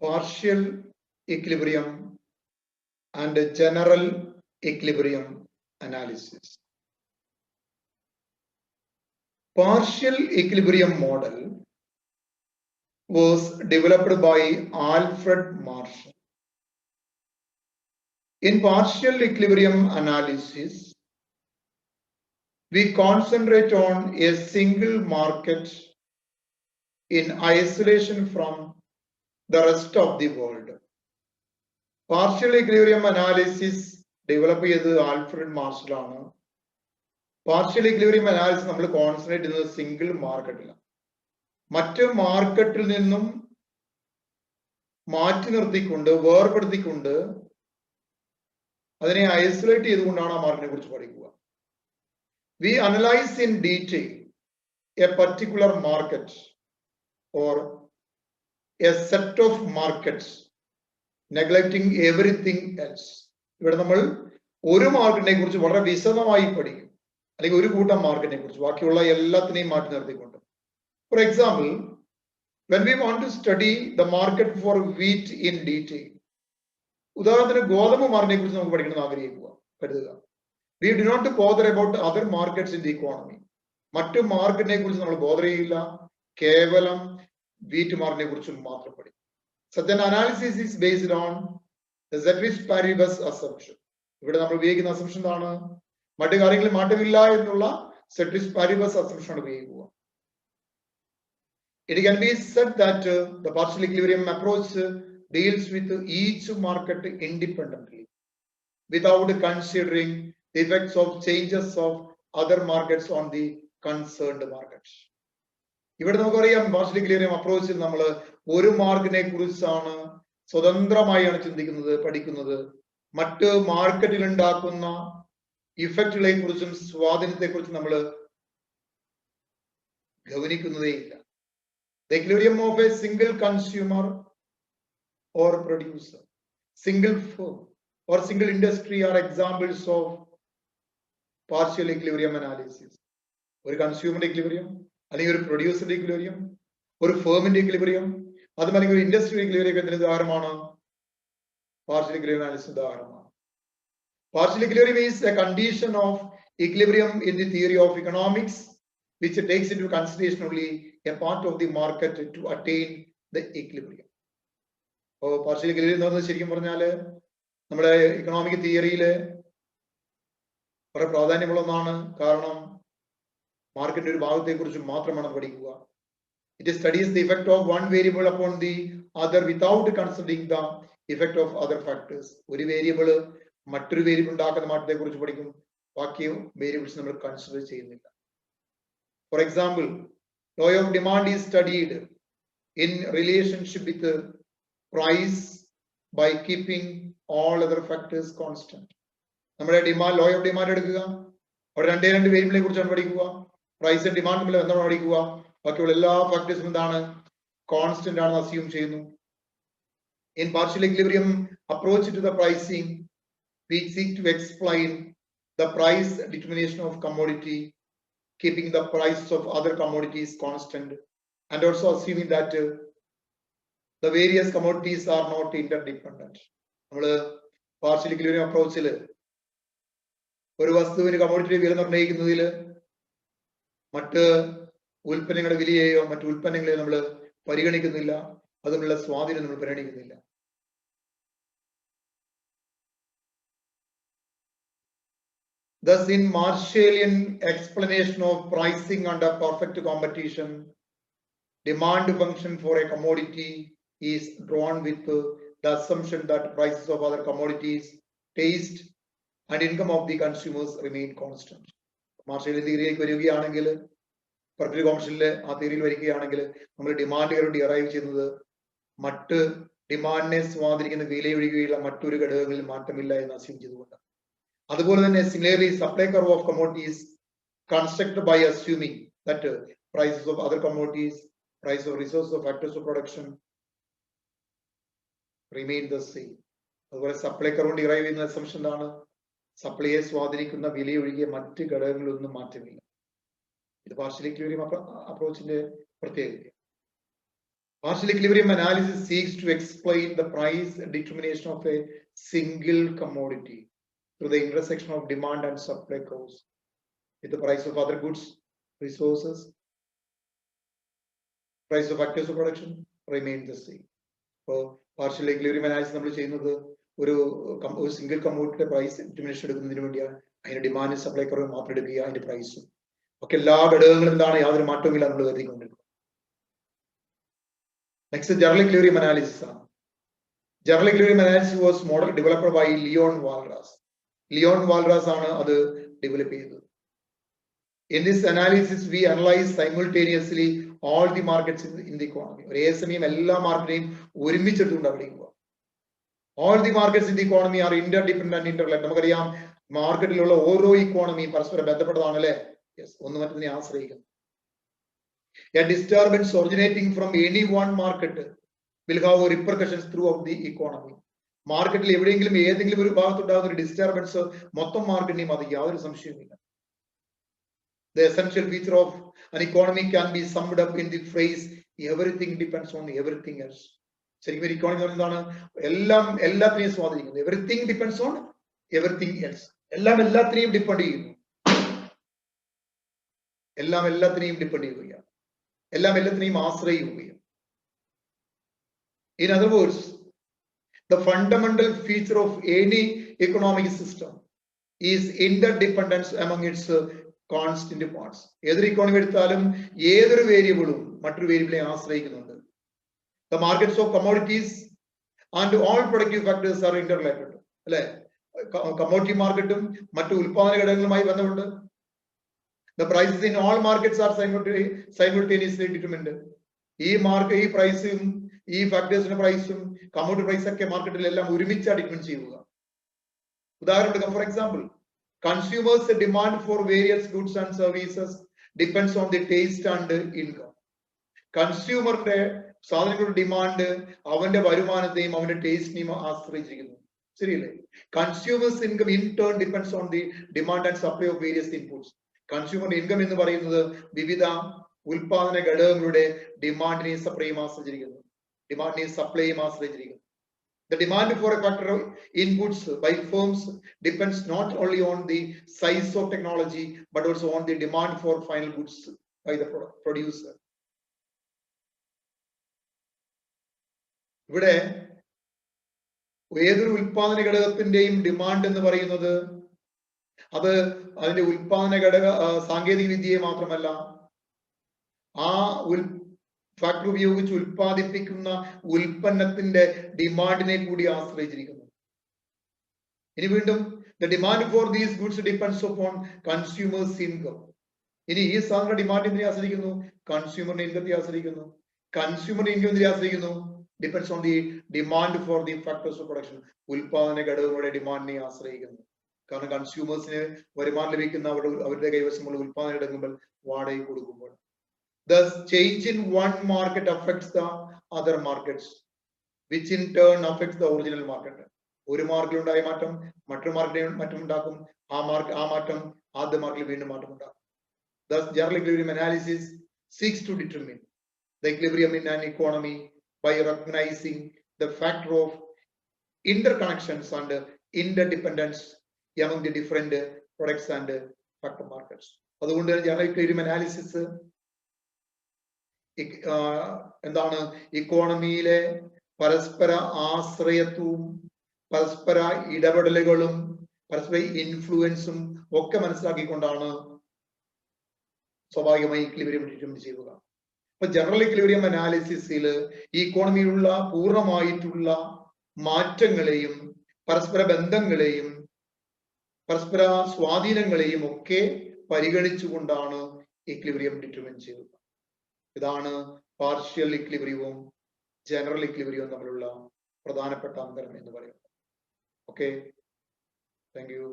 partial equilibrium and general equilibrium analysis. Partial equilibrium model was developed by Alfred Marshall. In partial equilibrium analysis, we concentrate on a single market in isolation from the rest of the world. Partial equilibrium analysis developed by Alfred Marshall. Partial equilibrium analysis we concentrate on a single market. മറ്റ് മാർക്കറ്റിൽ നിന്നും മാറ്റി നിർത്തിക്കൊണ്ട് വേർപെടുത്തിക്കൊണ്ട് അതിനെ isolate ചെയ്തുകൊണ്ടാണ് ആ മാർക്കറ്റിനെ കുറിച്ച് പഠിക്കുക. We analyze in detail a particular market or a set of markets, neglecting everything else. ഇവിടെ നമ്മൾ ഒരു മാർക്കറ്റിനെ കുറിച്ച് വളരെ വിശദമായി പഠിക്കും, അല്ലെങ്കിൽ ഒരു കൂട്ടം മാർക്കറ്റിനെ കുറിച്ച് ബാക്കിയുള്ള എല്ലാത്തിനെയും മാറ്റി നിർത്തിക്കൊണ്ട്. For example, when we want to study the market for wheat in detail, ഉദാഹരണത്തിന് ഗോതമ്പ് മാർക്കറ്റിനെ കുറിച്ച് നമുക്ക് പഠിക്കണം ആഗ്രഹിക്കുക കരുതുക. We do not bother about other markets in the economy. മറ്റു മാർക്കറ്റിനെ കുറിച്ച് നമ്മൾ ബോധർ ചെയ്യില്ല, കേവലം വീറ്റ് മാർക്കറ്റിനെ കുറിച്ച് മാത്രം പഠിക്കും. Such an analysis is based on the ceteris paribus assumption. ഇവിടെ നമ്മൾ ഉപയോഗിക്കുന്ന അസംഷൻ എന്താണ്? മറ്റു കാര്യങ്ങളിൽ മാറ്റമില്ല എന്നുള്ള ceteris paribus assumption ആണ് ഉപയോഗിക്കുക. It can be said that the partial equilibrium approach deals with each market independently without considering the effects of changes of other markets on the concerned markets. ഇവിടെ നമുക്കറിയാം partial equilibrium അപ്രോച്ചിൽ നമ്മൾ ഒരു മാർക്കറ്റിനെ കുറിച്ചാണ് സ്വതന്ത്രമായാണ് ചിന്തിക്കുന്നത്, പഠിക്കുന്നത്. മറ്റ് മാർക്കറ്റിൽ ഉണ്ടാക്കുന്ന ഇഫക്റ്റുകളെ കുറിച്ചും സ്വാധീനത്തെ കുറിച്ചും നമ്മൾ ഗൗനിക്കുന്നതേയില്ല. The equilibrium of a single consumer or producer, single firm or single industry are examples of partial equilibrium analysis. ഒരു കൺസ്യൂമറിന്റെ equilibrium, അല്ലെങ്കിൽ ഒരു പ്രൊഡ്യൂസറിന്റെ equilibrium, ഒരു ഫേമിന്റെ equilibrium, അതുമല്ലെങ്കിൽ ഒരു ഇൻഡസ്ട്രിയുടെ equilibrium എന്നതിന് ഉദാഹരണമാണ് partial equilibrium analysis ഉദാഹരണമാണ്. Partial equilibrium is a condition of equilibrium in the theory of economics which takes into consideration only a part of the market to attain the equilibrium. Partial equilibrium എന്ന് പറഞ്ഞാൽ ശരിക്കും പറഞ്ഞാല് നമ്മുടെ economic തിയറിയില് വളരെ പ്രാധാന്യമുള്ള ഒന്നാണ്. കാരണം മാർക്കറ്റിന്റെ ഒരു ഭാഗത്തെ കുറിച്ച് മാത്രമാണ് പഠിക്കുക. It studies the effect of one variable upon the other without considering the effect of other factors. ഒരു വേരിയബിൾ മറ്റൊരു വേരിയബിൾ ഉണ്ടാക്കുന്ന മാറ്റത്തെ കുറിച്ച് പഠിക്കും, ബാക്കി വേരിയബിൾസ് നമ്മൾ കൺസിഡർ ചെയ്യുന്നില്ല. For example, law of demand is studied in relationship with the price by keeping all other factors constant. നമ്മുടെ ഡിമാൻഡ് ലോ ഓഫ് ഡിമാൻഡ് എടുക്കുക, അവിടെ രണ്ട് വേരിയബിളിനെ കുറിച്ചാണ് പഠിക്കുക. പ്രൈസ് ആൻഡ് ഡിമാൻഡ് തമ്മിൽ എന്താണ് പഠിക്കുക, ബാക്കിയുള്ള എല്ലാ ഫാക്ടേഴ്സും എന്താണ് കോൺസ്റ്റന്റ് ആണെന്ന് അസ്യൂം ചെയ്യുന്നു. In partial equilibrium approach to the pricing, we seek to explain the price determination of commodity, keeping the price of other commodities constant, and also assuming that the various commodities are not interdependent. നമ്മൾ partial equilibrium approachൽ ഒരു വസ്തുവിന് commodity വില നിർണ്ണയിക്കുന്നതിൽ മറ്റ് ഉൽപ്പന്നങ്ങളുടെ വിലയെയോ മറ്റു ഉൽപ്പന്നങ്ങളെയോ നമ്മൾ പരിഗണിക്കുന്നില്ല, അതിനുള്ള സ്വാധീനം നമ്മൾ പരിഗണിക്കുന്നില്ല. Thus, in Marshallian explanation of pricing under perfect competition, demand function for a commodity is drawn with the assumption that prices of other commodities, taste, and income of the consumers remain constant. Marshallian theory വരികയാണെങ്കിൽ, perfect competitionലെ ആ തിയറിയിൽ വരികയാണെങ്കിൽ നമ്മൾ ഡിമാൻഡുകൾ derive ചെയ്യുന്നത് മറ്റ് ഡിമാൻഡിനെ സ്വാധീനിക്കുന്ന വിലയൊഴികെയുള്ള മറ്റൊരു ഘടകങ്ങളിൽ മാറ്റമില്ല എന്ന് അസ്യൂം ചെയ്തുകൊണ്ട്. അതുപോലെ തന്നെ similarly supply curve of commodities constructed by assuming that prices of other commodities, price of resources of factors of production remain the same. അതുപോലെ സപ്ലൈ കർവ് ഡിറൈവ് ചെയ്യുന്ന അസംഷൻ എന്താണ്? സപ്ലൈയെ സ്വാധീനിക്കുന്ന വിലയൊഴികെ മറ്റ് ഘടകങ്ങളൊന്നും മാറ്റമില്ല. ഇത് പാർഷ്യൽ ഇക്വിലിബ്രിയം അപ്രോച്ചിന്റെ പ്രത്യേകത. Partial equilibrium analysis seeks to explain the price determination of a single commodity through the intersection of demand and supply curves. If the price of other goods, resources, price of factors of production remain the same. So partial equilibrium analysis നമ്മൾ ചെയ്യുന്നത് ഒരു single കമ്മോഡിറ്റിയുടെ price determination എടുക്കുന്നതിന് വേണ്ടിയാണ്. അതിന്റെ demand supply curve മാത്രം എടുക്കുക, അതിന്റെ പ്രൈസും ഒക്കെ എല്ലാ ഘടകങ്ങളും എന്താണ്, യാതൊരു മാറ്റവും ഇല്ല നമ്മൾ കരുതിക്കൊണ്ടിരിക്കും. നെക്സ്റ്റ് ജനറൽ ഇക്വിലിബ്രിയം അനാലിസിസ് ആണ്. General equilibrium analysis was model developed by Leon Walras. Leon Walras ആണ് അത് ഡെവലപ്പ് ചെയ്തത്. In this analysis, we analyze simultaneously all the markets in the economy. ഒരേ സമയം എല്ലാ മാർക്കറ്റിനെയും ഒരുമിച്ചെടുത്തുകൊണ്ട് അവിടെ പോവാം. All the markets in the economy are interdependent and interrelated. നമുക്കറിയാം മാർക്കറ്റിലുള്ള ഓരോ ഇക്കോണമിയും പരസ്പരം ബന്ധപ്പെട്ടതാണ് അല്ലെ? യെസ്, ഒന്ന് മറ്റൊന്നിനെ ആശ്രയിക്കുന്നു. A disturbance originating from any one market will have repercussions throughout the economy. മാർക്കറ്റിൽ എവിടെയെങ്കിലും ഏതെങ്കിലും ഒരു ഭാഗത്തുണ്ടാകുന്ന ഒരു ഡിസ്റ്റർബൻസ് മൊത്തം മാർക്കറ്റിനെയും അത് യാതൊരു സംശയവുമില്ല. The essential feature of an economy can be summed up in the phrase everything depends on everything else. ശരിക്കും ഒരു ഇക്കോണമി എന്താണ്? എല്ലാത്തിനെയും സ്വാധീനിക്കുന്നു. Everything depends on everything else. എല്ലാത്തിനെയും ഡിപ്പെൻഡ് ചെയ്യുന്നു. എല്ലാത്തിനെയും ഡിപ്പെൻഡ് ചെയ്യുകയാണ്. എല്ലാത്തിനെയും ആശ്രയിക്കുകയാണ്. In other words, the fundamental feature of any economic system is interdependence among its constant parts. ഏതൊരു ഇക്കോണമി എടുത്താലും ഏതൊരു വേരിയബിളും മറ്റൊരു വേരിയബിളിനെ ആശ്രയിക്കുന്നുണ്ട്. The markets of commodities and all productive factors are interrelated. അല്ലെ? കമ്മോഡിറ്റി മാർക്കറ്റും മറ്റു ഉൽപാദന ഘടകങ്ങളുമായി ബന്ധമുണ്ട്. The prices in all markets are simultaneously determined. ഈ പ്രൈസും ഈ ഫാക്ടേഴ്സിന്റെ പ്രൈസും കമ്മോഡിറ്റി പ്രൈസ് ഒക്കെ മാർക്കറ്റിൽ എല്ലാം ഒരുമിച്ച് ഡിപ്പെൻഡ് ചെയ്യുക. ഉദാഹരണം എടുക്കാം. For example, consumers' demand for various goods and services depends on the taste and income. കൺസ്യൂമറിന്റെ സാധനങ്ങളുടെ ഡിമാൻഡ് അവന്റെ വരുമാനത്തെയും അവന്റെ ടേസ്റ്റിനെയും ആശ്രയിച്ചിരിക്കുന്നു. ശരിയല്ലേ? Consumers income in turn depends on the demand and supply of various inputs. കൺസ്യൂമറിന്റെ ഇൻകം എന്ന് പറയുന്നത് വിവിധ ഉൽപാദന ഘടകങ്ങളുടെ ഡിമാൻഡിനെയും സപ്ലൈയും ആശ്രയിച്ചിരിക്കുന്നു. The demand for a factor of inputs by firms depends not only on the size of technology but also on the demand for final goods by the producer. ഇവിടെ ഏതൊരു ഉൽപാദന ഘടകത്തിന്റെയും ഡിമാൻഡ് എന്ന് പറയുന്നത് അത് അതിന്റെ ഉൽപാദന ഘടക സാങ്കേതിക വിദ്യയെ മാത്രമല്ല, ആ ഫാക്ടറി ഉപയോഗിച്ച് ഉൽപ്പാദിപ്പിക്കുന്ന ഉൽപ്പന്നത്തിന്റെ ഡിമാൻഡിനെ കൂടി ആശ്രയിച്ചിരിക്കുന്നു. ഇനി വീണ്ടും the demand for these goods depends upon consumers' income. ഇനി ഈ സാധന ഡിമാൻഡ് എന്തിനെ ആശ്രയിക്കുന്നു? കൺസ്യൂമറിന്റെ ഇൻകത്തെ ആശ്രയിക്കുന്നു. കൺസ്യൂമറിന്റെ ഇൻകം എന്തിനെ ആശ്രയിക്കുന്നു? Depends on the demand for the factors of production. ഉൽപാദന ഘടകങ്ങളുടെ ഡിമാൻഡിനെ ആശ്രയിക്കുന്നു. കാരണം കൺസ്യൂമേഴ്സിന് വരുമാനം ലഭിക്കുന്ന അവരുടെ കൈവശമുള്ള ഉൽപാദന ഘടകങ്ങൾ വാടക കൊടുക്കുമ്പോൾ. Thus, change in one market affects the other markets, which in turn affects the original market. ഒരു മാർക്കറ്റിൽ ഉണ്ടായ മാറ്റം മറ്റൊരു മാർക്കറ്റിൽ മാറ്റം ഉണ്ടാക്കും. ആ മാറ്റം ആദ്യ മാർക്കറ്റിൽ വീണ്ടും മാറ്റം ഉണ്ടാക്കും. Thus, general equilibrium analysis seeks to determine the equilibrium in an economy by recognizing the factor of interconnections and interdependence among the different products and factor markets. അതുകൊണ്ട് general equilibrium analysis എന്താണ്? ഇക്കോണമിയിലെ പരസ്പര ആശ്രയത്വവും പരസ്പര ഇടപെടലുകളും പരസ്പര ഇൻഫ്ലുവൻസും ഒക്കെ മനസ്സിലാക്കിക്കൊണ്ടാണ് സ്വാഭാവികമായി ഇക്വിലിബ്രിയം ഡിറ്റർമിൻ ചെയ്യുക. അപ്പൊ ജനറൽ ഇക്വിലിബ്രിയം അനാലിസിസിൽ ഈ ഇക്കോണമിയിലുള്ള പൂർണ്ണമായിട്ടുള്ള മാറ്റങ്ങളെയും പരസ്പര ബന്ധങ്ങളെയും പരസ്പര സ്വാധീനങ്ങളെയും ഒക്കെ പരിഗണിച്ചുകൊണ്ടാണ് ഇക്വിലിബ്രിയം ഡിറ്റർമിൻ ചെയ്യുക. ഇതാണ് പാർഷ്യൽ ഇക്വിലിബ്രിയവും ജനറൽ ഇക്വിലിബ്രിയവും തമ്മിലുള്ള പ്രധാനപ്പെട്ട അന്തരം എന്ന് പറയുന്നത്. Okay, thank you.